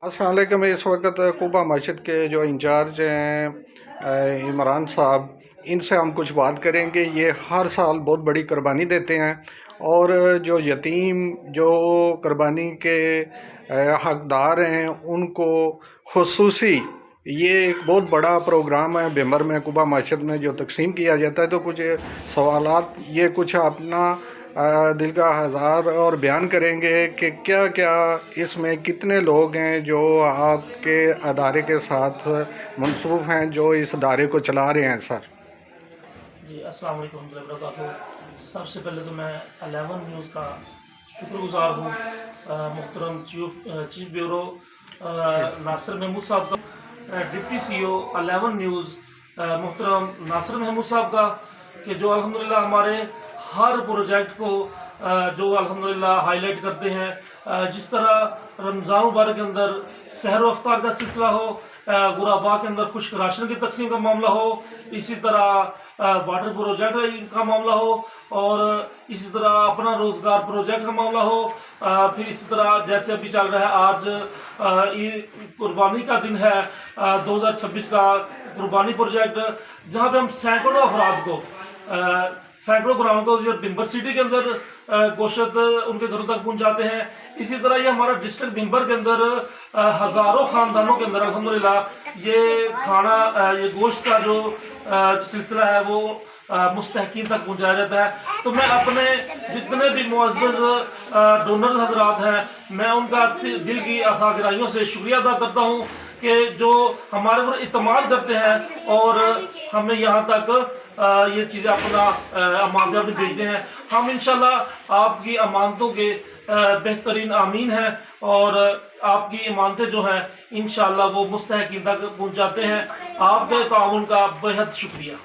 अस्सलाम वालेकुम। इस वक्त कुबा मस्जिद के जो इंचार्ज हैं इमरान साहब, इनसे हम कुछ बात करेंगे। ये हर साल बहुत बड़ी कुर्बानी देते हैं और जो यतीम जो कुर्बानी के हकदार हैं उनको खुसूसी ये एक बहुत बड़ा प्रोग्राम है बिम्बर में कुबा मस्जिद में जो तकसीम किया जाता है। तो कुछ सवालात ये कुछ अपना दिल का हज़ार और बयान करेंगे कि क्या क्या इसमें कितने लोग हैं जो आपके अदारे के साथ मंसूब हैं, जो इस अदारे को चला रहे हैं सर। जी अस्सलाम वालेकुम रहमतुल्लाहि व बरकातहू। सबसे पहले तो मैं 11 न्यूज़ का शुक्रगुजार हूँ, मुहतरम चीफ ब्यूरो नासिर महमूद साहब का, डिप्टी CEO 11 न्यूज़ मुहतरम नासिर महमूद साहब का, कि जो अल्हम्दुलिल्लाह हमारे हर प्रोजेक्ट को जो अल्हम्दुलिल्लाह हाईलाइट करते हैं। जिस तरह रमज़ान मुबारक के अंदर सहर व अफ्तार का सिलसिला हो, गुराबा के अंदर खुश्क राशन की तकसीम का मामला हो, इसी तरह वाटर प्रोजेक्ट का मामला हो, और इसी तरह अपना रोज़गार प्रोजेक्ट का मामला हो। फिर इसी तरह जैसे अभी चल रहा है, आज कुर्बानी का दिन है, 2026 का कुर्बानी प्रोजेक्ट, जहाँ पे हम सैकड़ों अफराद को सैकड़ों ग्रामों को बिम्बर सिटी के अंदर गोश्त उनके घरों तक पहुंचाते हैं। इसी तरह ये हमारा डिस्ट्रिक्ट बिम्बर के अंदर हज़ारों ख़ानदानों के अंदर अल्हम्दुलिल्लाह ये खाना, ये गोश्त का जो सिलसिला है वो मुस्तहकीन तक पहुंचाया जाता है। तो मैं अपने जितने भी मुअज़्ज़ज़ डोनर्स हज़रात हैं, मैं उनका दिल की अता गहराइयों से शुक्रिया अदा करता हूँ कि जो हमारे ऊपर इत्मीनान करते हैं और हमें यहाँ तक ये चीज़ें अपना अमानत भी भेजते हैं। हम इंशाल्लाह आपकी अमानतों के बेहतरीन आमीन हैं और आपकी इमानतें जो हैं इंशाल्लाह वो मुस्तहकीन तक पहुँचाते हैं। आपके ताउन का बेहद शुक्रिया।